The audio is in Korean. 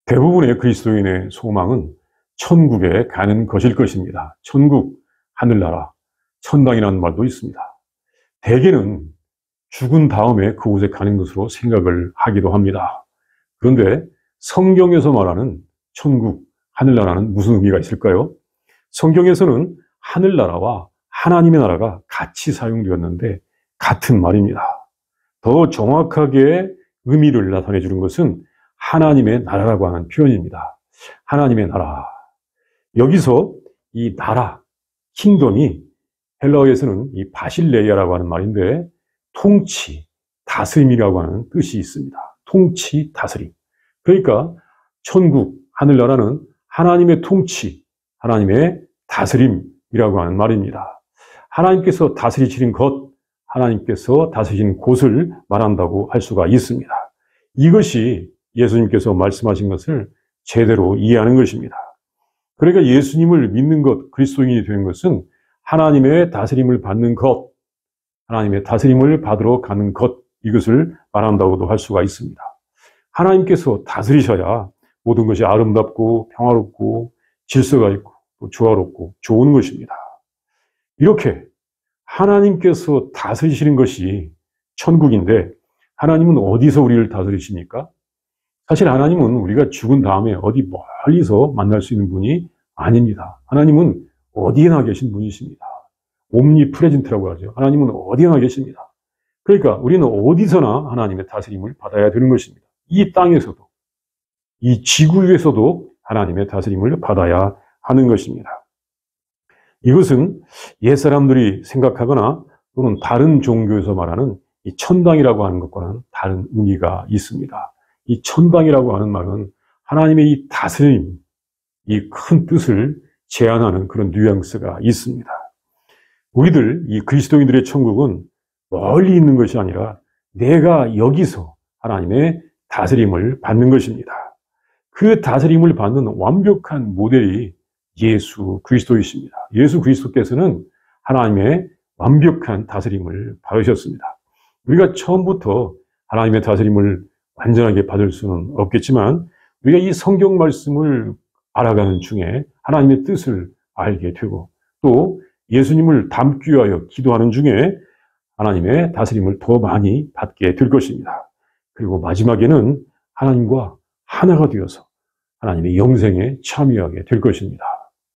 대부분의 그리스도인의 소망은 천국에 가는 것일 것입니다. 천국, 하늘나라, 천당이라는 말도 있습니다. 대개는 죽은 다음에 그곳에 가는 것으로 생각을 하기도 합니다. 그런데 성경에서 말하는 천국, 하늘나라는 무슨 의미가 있을까요? 성경에서는 하늘나라와 하나님의 나라가 같이 사용되었는데 같은 말입니다. 더 정확하게 의미를 나타내 주는 것은 하나님의 나라라고 하는 표현입니다. 하나님의 나라. 여기서 이 나라, 킹덤이 헬라어에서는 이 바실레이아라고 하는 말인데 통치, 다스림이라고 하는 뜻이 있습니다. 통치, 다스림. 그러니까 천국, 하늘나라는 하나님의 통치, 하나님의 다스림이라고 하는 말입니다. 하나님께서 다스리시는 것, 하나님께서 다스리시는 곳을 말한다고 할 수가 있습니다. 이것이 예수님께서 말씀하신 것을 제대로 이해하는 것입니다. 그러니까 예수님을 믿는 것, 그리스도인이 되는 것은 하나님의 다스림을 받는 것, 하나님의 다스림을 받으러 가는 것, 이것을 말한다고도 할 수가 있습니다. 하나님께서 다스리셔야 모든 것이 아름답고 평화롭고 질서가 있고 또 조화롭고 좋은 것입니다. 이렇게 하나님께서 다스리시는 것이 천국인데 하나님은 어디서 우리를 다스리십니까? 사실 하나님은 우리가 죽은 다음에 어디 멀리서 만날 수 있는 분이 아닙니다. 하나님은 어디에나 계신 분이십니다. 옴니프레젠트라고 하죠. 하나님은 어디에나 계십니다. 그러니까 우리는 어디서나 하나님의 다스림을 받아야 되는 것입니다. 이 땅에서도, 이 지구 위에서도 하나님의 다스림을 받아야 하는 것입니다. 이것은 옛사람들이 생각하거나 또는 다른 종교에서 말하는 이 천당이라고 하는 것과는 다른 의미가 있습니다. 이 천당이라고 하는 말은 하나님의 이 다스림, 이 큰 뜻을 제안하는 그런 뉘앙스가 있습니다. 우리들, 이 그리스도인들의 천국은 멀리 있는 것이 아니라 내가 여기서 하나님의 다스림을 받는 것입니다. 그 다스림을 받는 완벽한 모델이 예수 그리스도이십니다. 예수 그리스도께서는 하나님의 완벽한 다스림을 받으셨습니다. 우리가 처음부터 하나님의 다스림을 완전하게 받을 수는 없겠지만 우리가 이 성경 말씀을 알아가는 중에 하나님의 뜻을 알게 되고 또 예수님을 닮기 위하여 기도하는 중에 하나님의 다스림을 더 많이 받게 될 것입니다. 그리고 마지막에는 하나님과 하나가 되어서 하나님의 영생에 참여하게 될 것입니다.